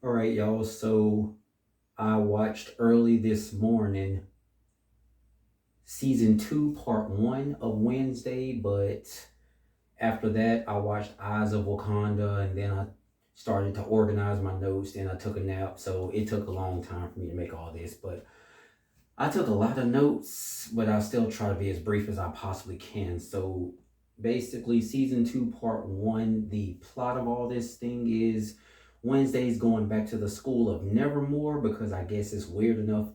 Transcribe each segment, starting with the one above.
All right, y'all. So I watched early this morning season two, part one of Wednesday, but after that, I watched Eyes of Wakanda, and then I started to organize my notes. Then I took a nap, so it took a long time for me to make all this. But I took a lot of notes, but I'll still try to be as brief as I possibly can. So basically, season two, part one, the plot of all this thing is Wednesday's going back to the school of Nevermore because I guess it's weird enough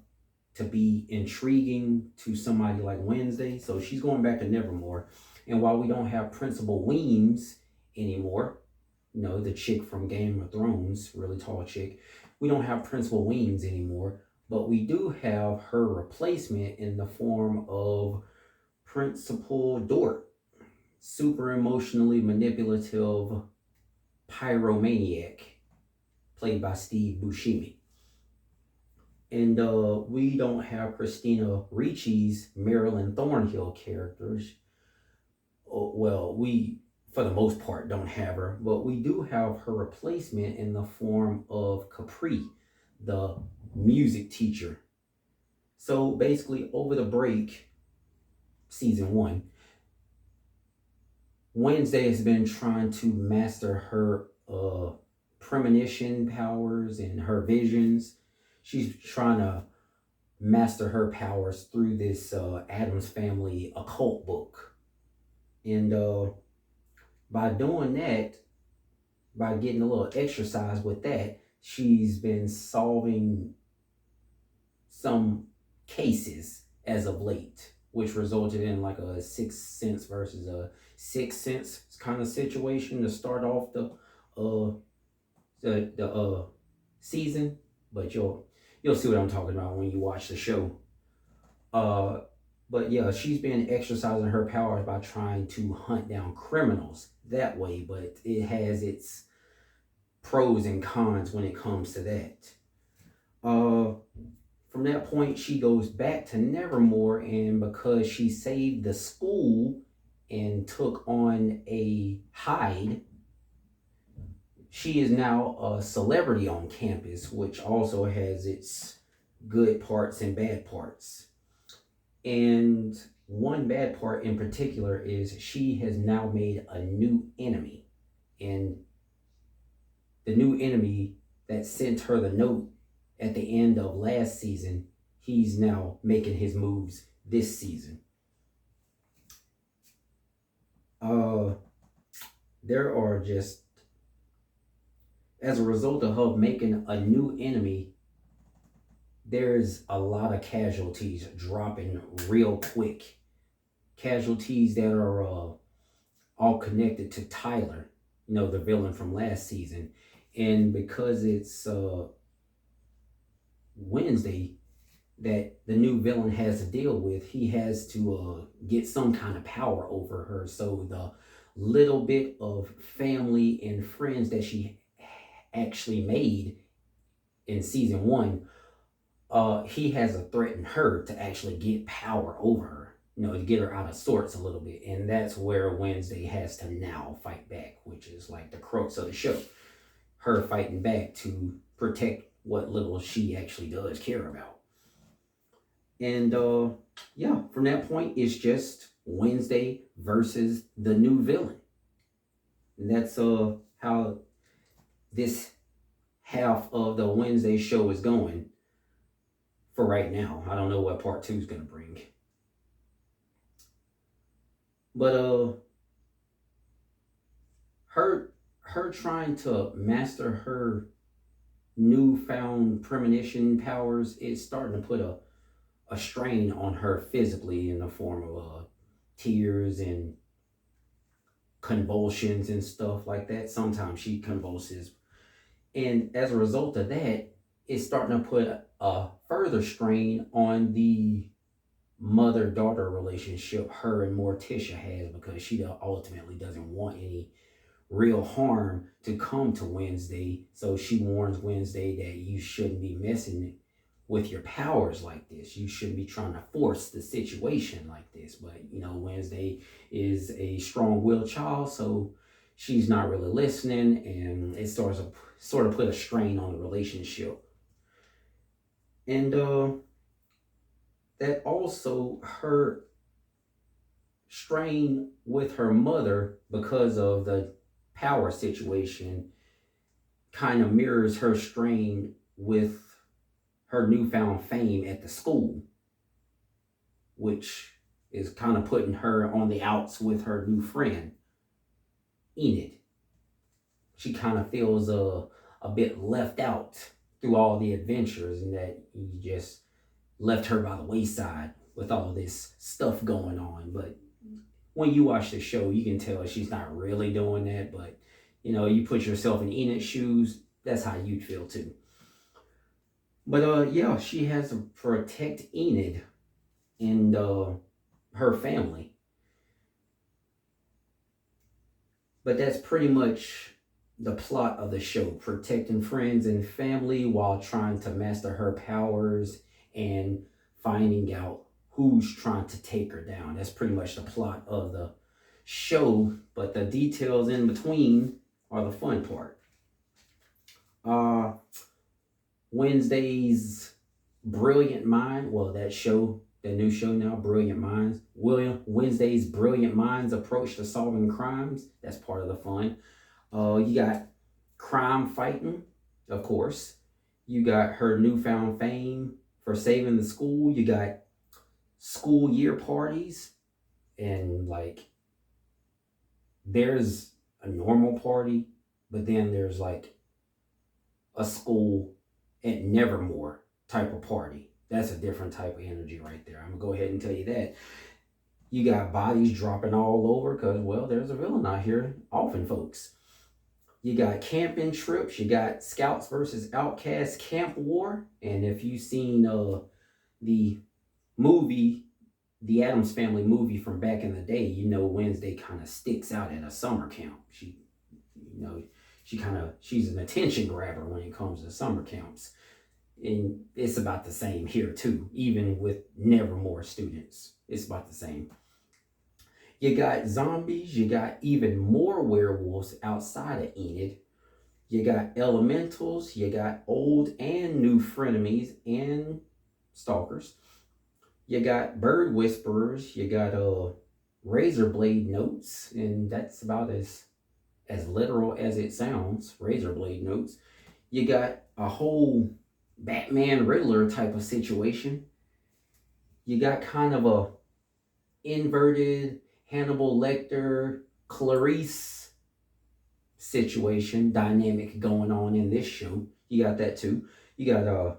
to be intriguing to somebody like Wednesday. So she's going back to Nevermore. And while we don't have Principal Weems anymore, the chick from Game of Thrones, really tall chick, we don't have Principal Weems anymore, but we do have her replacement in the form of Principal Dort, super emotionally manipulative pyromaniac, played by Steve Buscemi. And we don't have Christina Ricci's Marilyn Thornhill characters. Well, we, for the most part, don't have her, but we do have her replacement in the form of Capri, the music teacher. So basically, over the break, season one, Wednesday has been trying to master her premonition powers and her visions. She's trying to master her powers through this Adams Family occult book. And by doing that, by getting a little exercise with that, she's been solving some cases as of late, which resulted in like a Sixth Sense versus a Sixth Sense kind of situation to start off uh the season. But you'll see what I'm talking about when you watch the show. Uh, but yeah, she's been exercising her powers by trying to hunt down criminals that way. But it has its pros and cons when it comes to that. Uh, from that point, she goes back to Nevermore, and because she saved the school and took on a hide, she is now a celebrity on campus, which also has its good parts and bad parts. And one bad part in particular is she has now made a new enemy. And the new enemy that sent her the note at the end of last season, he's now making his moves this season. Uh, there are just, as a result of her making a new enemy, there's a lot of casualties dropping real quick. Casualties that are all connected to Tyler, the villain from last season. And because it's Wednesday that the new villain has to deal with, he has to get some kind of power over her. So the little bit of family and friends that she actually made in season one, he has to threaten her to actually get power over her, to get her out of sorts a little bit. And that's where Wednesday has to now fight back, which is like the crux of the show. Her fighting back to protect what little she actually does care about. And yeah, from that point, it's just Wednesday versus the new villain. And that's how this half of the Wednesday show is going for right now. I don't know what part two is gonna bring. But her trying to master her newfound premonition powers is starting to put a strain on her physically in the form of tears and convulsions and stuff like that. Sometimes she convulses. And as a result of that, it's starting to put a further strain on the mother daughter relationship her and Morticia has, because she ultimately doesn't want any real harm to come to Wednesday. So she warns Wednesday that you shouldn't be messing with your powers like this. You shouldn't be trying to force the situation like this. But Wednesday is a strong willed child, so she's not really listening, and it sort of put a strain on the relationship. And that also her strain with her mother because of the power situation kind of mirrors her strain with her newfound fame at the school, which is kind of putting her on the outs with her new friend, Enid. She kind of feels a bit left out through all the adventures, and that he just left her by the wayside with all this stuff going on. But when you watch the show, you can tell she's not really doing that. But you put yourself in Enid's shoes, that's how you'd feel too. But yeah, she has to protect Enid and her family. But that's pretty much the plot of the show, protecting friends and family while trying to master her powers and finding out who's trying to take her down. That's pretty much the plot of the show, but the details in between are the fun part. Wednesday's Brilliant Mind, well, that new show now, Brilliant Minds. Wednesday's Brilliant Minds approach to solving crimes. That's part of the fun. You got crime fighting, of course. You got her newfound fame for saving the school. You got school year parties, and like there's a normal party, but then there's like a school at Nevermore type of party. That's a different type of energy right there. I'm gonna go ahead and tell you that. You got bodies dropping all over because, well, there's a villain out here often, folks. You got camping trips. You got Scouts versus Outcasts Camp War. And if you've seen the movie, the Addams Family movie from back in the day, Wednesday kind of sticks out at a summer camp. She's an attention grabber when it comes to summer camps. And it's about the same here too, even with Nevermore students. It's about the same. You got zombies, you got even more werewolves outside of Enid. You got elementals, you got old and new frenemies and stalkers. You got bird whisperers, you got razor blade notes, and that's about as literal as it sounds, razor blade notes. You got a whole Batman Riddler type of situation. You got kind of a inverted Hannibal Lecter Clarice situation dynamic going on in this show. You got that too. You got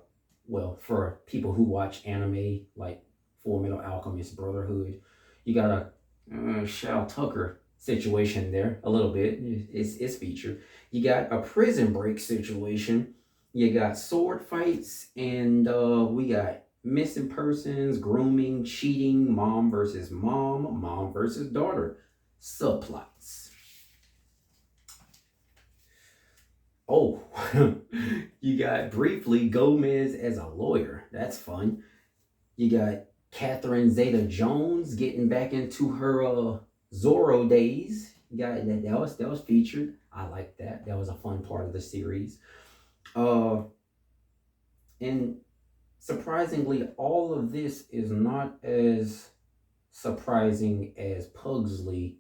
for people who watch anime like Full Metal Alchemist Brotherhood, you got a Shao Tucker situation there a little bit. It's featured. You got a Prison Break situation. You got sword fights, and we got missing persons, grooming, cheating, mom versus daughter subplots. Oh, you got briefly Gomez as a lawyer. That's fun. You got Catherine Zeta-Jones getting back into her Zorro days. You got that was featured. I like that. That was a fun part of the series. And surprisingly, all of this is not as surprising as Pugsley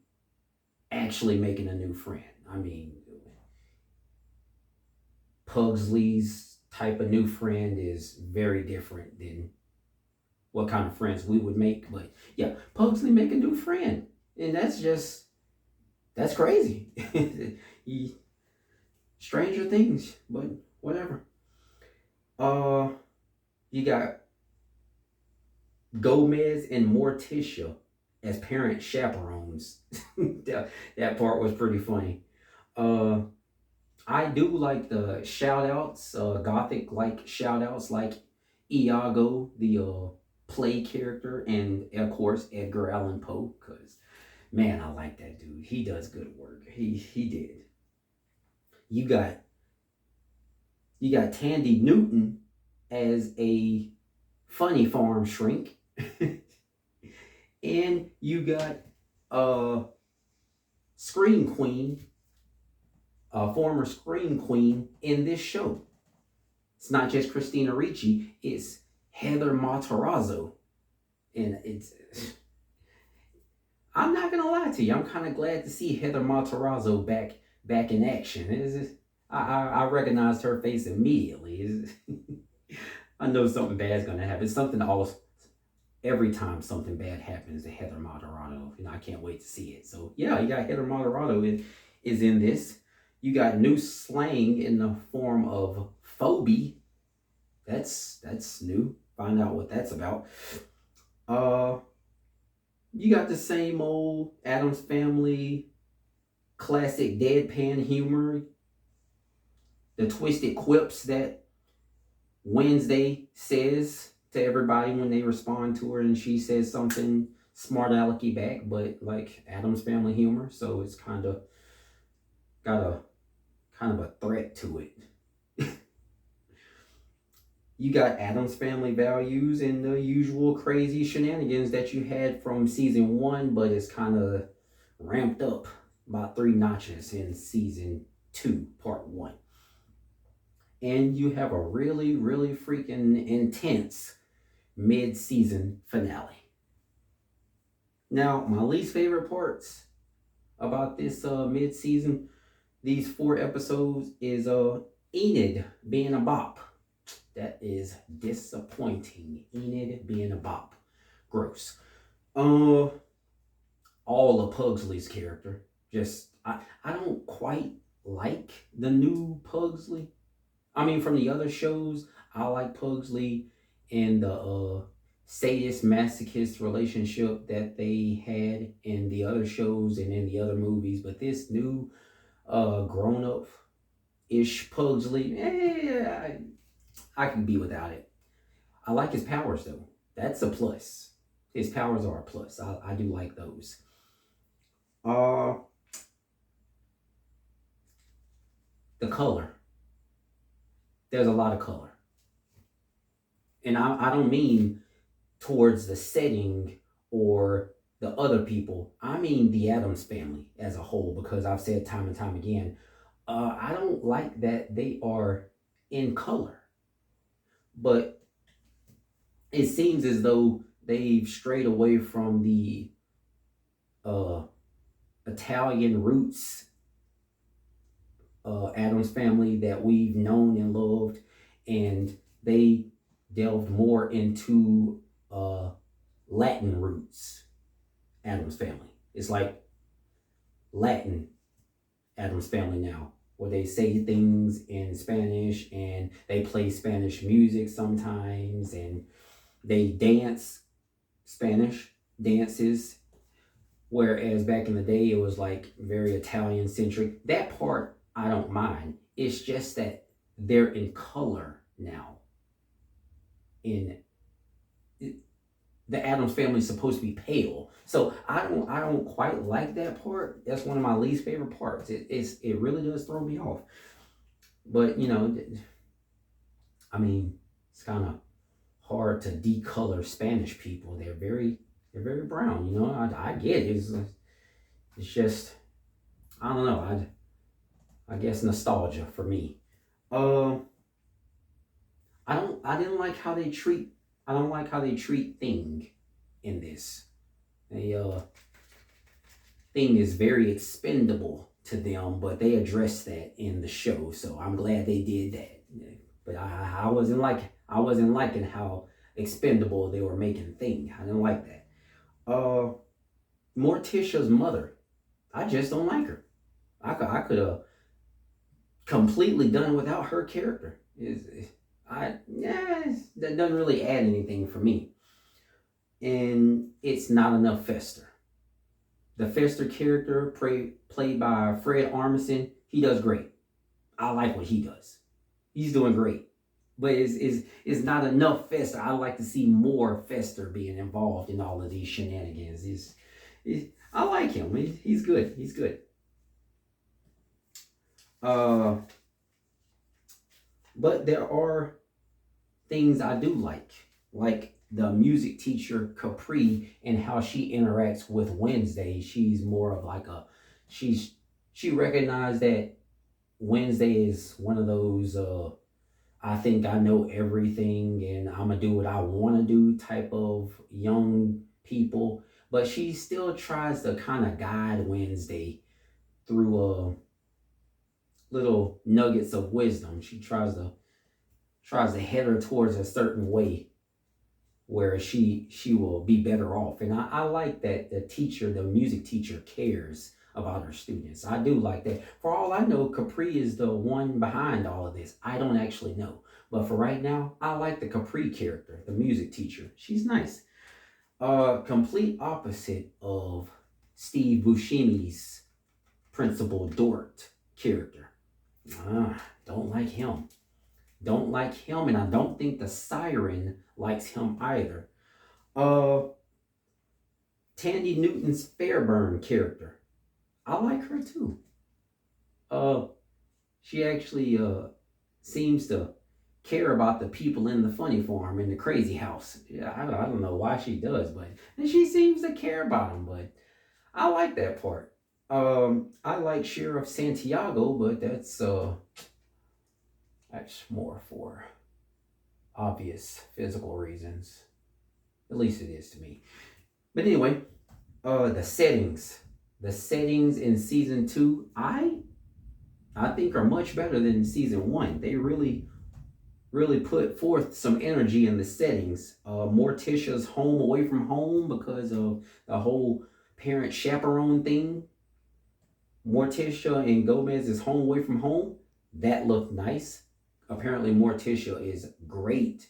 actually making a new friend. I mean, Pugsley's type of new friend is very different than what kind of friends we would make. But yeah, Pugsley make a new friend. And that's crazy. Stranger things, but whatever. You got Gomez and Morticia as parent chaperones. that part was pretty funny. I do like the shout outs, gothic like shout outs like Iago, the play character, and of course Edgar Allan Poe, because man, I like that dude. He does good work. He did. You got Tandy Newton as a funny farm shrink. And you got Scream Queen a former Scream Queen in this show. It's not just Christina Ricci, it's Heather Matarazzo. And I'm not gonna lie to you, I'm kind of glad to see Heather Matarazzo back in action. I recognized her face immediately. I know something bad's gonna happen. Something always every time something bad happens to Heather Matarazzo, I can't wait to see it. So yeah, you got Heather Matarazzo is in this. You got new slang in the form of phobie. That's new. Find out what that's about. Uh, you got the same old Addams Family classic deadpan humor, the twisted quips that Wednesday says to everybody when they respond to her, and she says something smart alecky back, but like Addams Family humor. So it's kind of got a threat to it. You got Addams Family values and the usual crazy shenanigans that you had from season 1, but it's kind of ramped up about 3 notches in season 2, part 1. And you have a really, really freaking intense mid-season finale. Now, my least favorite parts about this mid-season, these 4 episodes, is Enid being a bop. That is disappointing. Enid being a bop. Gross. All of Pugsley's character. Just, I don't quite like the new Pugsley. I mean, from the other shows, I like Pugsley and the sadist masochist relationship that they had in the other shows and in the other movies. But this new grown up ish Pugsley, I can be without it. I like his powers though. That's a plus. His powers are a plus. I do like those. The color. There's a lot of color. And I don't mean towards the setting or the other people. I mean the Addams Family as a whole, because I've said time and time again, I don't like that they are in color. But it seems as though they've strayed away from the Italian roots Addams Family that we've known and loved, and they delved more into Latin roots Addams Family. It's like Latin Addams Family now, where they say things in Spanish and they play Spanish music sometimes, and they dance Spanish dances, whereas back in the day it was like very Italian centric. That part I don't mind. It's just that they're in color now. In the Addams Family is supposed to be pale, so I don't quite like that part. That's one of my least favorite parts. It really does throw me off. But I mean, it's kind of hard to decolor Spanish people. They're very brown. I get it. It's just, I don't know. I guess nostalgia for me. I didn't like how they treat. I don't like how they treat Thing in this. Thing is very expendable to them, but they addressed that in the show, so I'm glad they did that. But I wasn't liking how expendable they were making Thing. I didn't like that. Morticia's mother, I just don't like her. I could have completely done without her character. That doesn't really add anything for me. And it's not enough Fester. The Fester character, played by Fred Armisen, he does great. I like what he does. He's doing great. But it's not enough Fester. I like to see more Fester being involved in all of these shenanigans. I like him. He's good. He's good. But there are things I do like the music teacher Capri and how she interacts with Wednesday. She's more of like she recognized that Wednesday is one of those I think I know everything and I'm gonna do what I want to do type of young people. But she still tries to kind of guide Wednesday through little nuggets of wisdom. She tries to head her towards a certain way where she will be better off. And I like that the music teacher cares about her students. I do like that. For all I know, Capri is the one behind all of this. I don't actually know. But for right now, I like the Capri character, the music teacher. She's nice. Complete opposite of Steve Buscemi's Principal Dort character. Don't like him. Don't like him, and I don't think the siren likes him either. Uh, Tandy Newton's Fairburn character, I like her too. Uh, she actually seems to care about the people in the funny farm in the crazy house. Yeah, I don't know why she does, but she seems to care about them. But I like that part. I like Sheriff Santiago, but that's more for obvious physical reasons. At least it is to me. But anyway, the settings. The settings in season two, I think are much better than season one. They really put forth some energy in the settings. Morticia's home away from home because of the whole parent chaperone thing. Morticia and Gomez is home away from home. That looked nice. Apparently, Morticia is great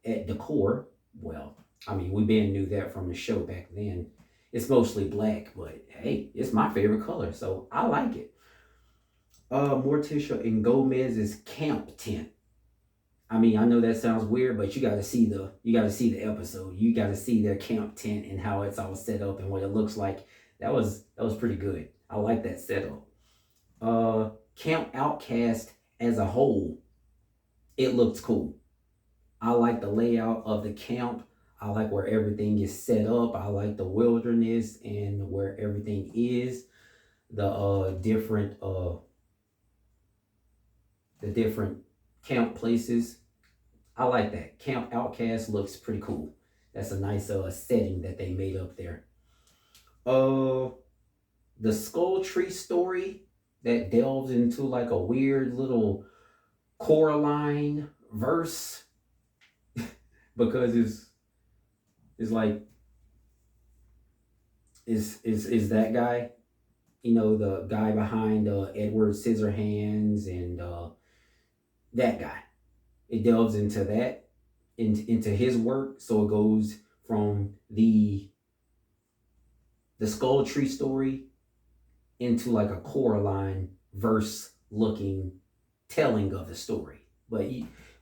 at decor. Well, I mean, we been knew that from the show back then. It's mostly black, but hey, it's my favorite color, so I like it. Morticia and Gomez's camp tent. I mean, I know that sounds weird, but you got to see the episode. You got to see their camp tent and how it's all set up and what it looks like. That was pretty good. I like that setup. Camp Outcast as a whole, it looks cool. I like the layout of the camp. I like where everything is set up. I like the wilderness and where everything is. The different camp places. I like that. Camp Outcast looks pretty cool. That's a nice setting that they made up there. Uh the Skull Tree story that delves into like a weird little Coraline verse because it's like is that guy, the guy behind Edward Scissorhands and that guy. It delves into that, into his work. So it goes from the Skull Tree story into like a Coraline verse looking telling of the story. But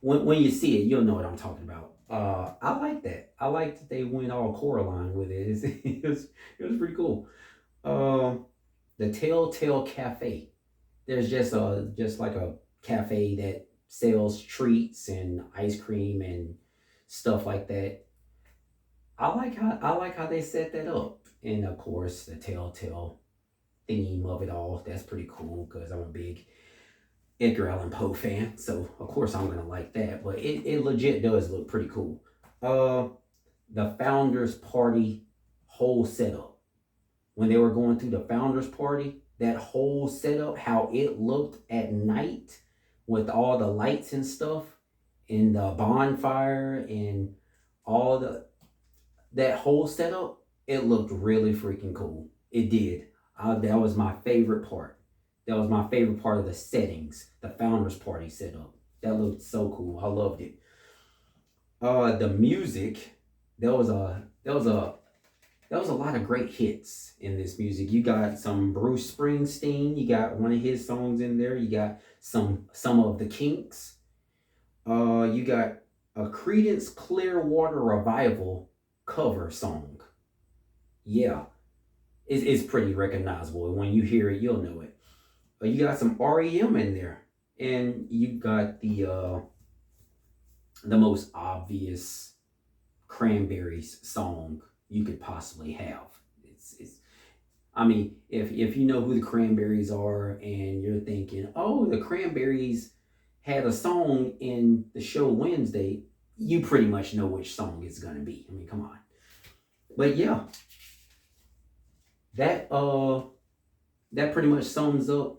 when you see it, you'll know what I'm talking about. I like that. I like that they went all Coraline with it. It was pretty cool. Um, the Telltale Cafe. There's just like a cafe that sells treats and ice cream and stuff like that. I like how they set that up, and of course the Telltale theme of it all. That's pretty cool because I'm a big Edgar Allan Poe fan, so of course I'm gonna like that. But it legit does look pretty cool. Uh, the Founders Party whole setup when they were going through the Founders Party, that whole setup, how it looked at night with all the lights and stuff, and the bonfire and all that whole setup, it looked really freaking cool. It did. That was my favorite part. That was my favorite part of the settings, the Founders Party setup. That looked so cool. I loved it. The music, there was a there was a there was a lot of great hits in this music. You got some Bruce Springsteen. You got one of his songs in there. You got some of the Kinks. You got a Credence Clearwater Revival cover song. Yeah, it's pretty recognizable. When you hear it, you'll know it. You got some REM in there, and you got the most obvious Cranberries song you could possibly have. It's I mean, if you know who the Cranberries are and you're thinking, oh, the Cranberries had a song in the show Wednesday, you pretty much know which song it's gonna be. I mean, come on. But yeah, that that pretty much sums up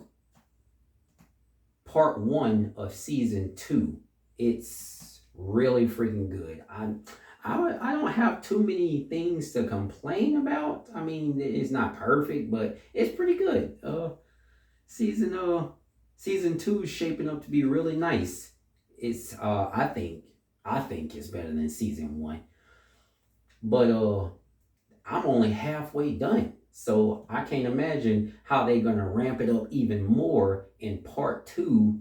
part one of season two. It's really freaking good. I don't have too many things to complain about. I mean, it's not perfect, but it's pretty good. Season season two is shaping up to be really nice. It's I think it's better than season one. But I'm only halfway done. So I can't imagine how they're gonna ramp it up even more in part two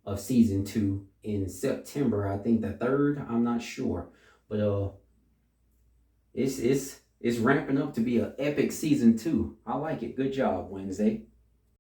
of season two in September. I think the third. I'm not sure, but it's ramping up to be an epic season two. I like it. Good job, Wednesday.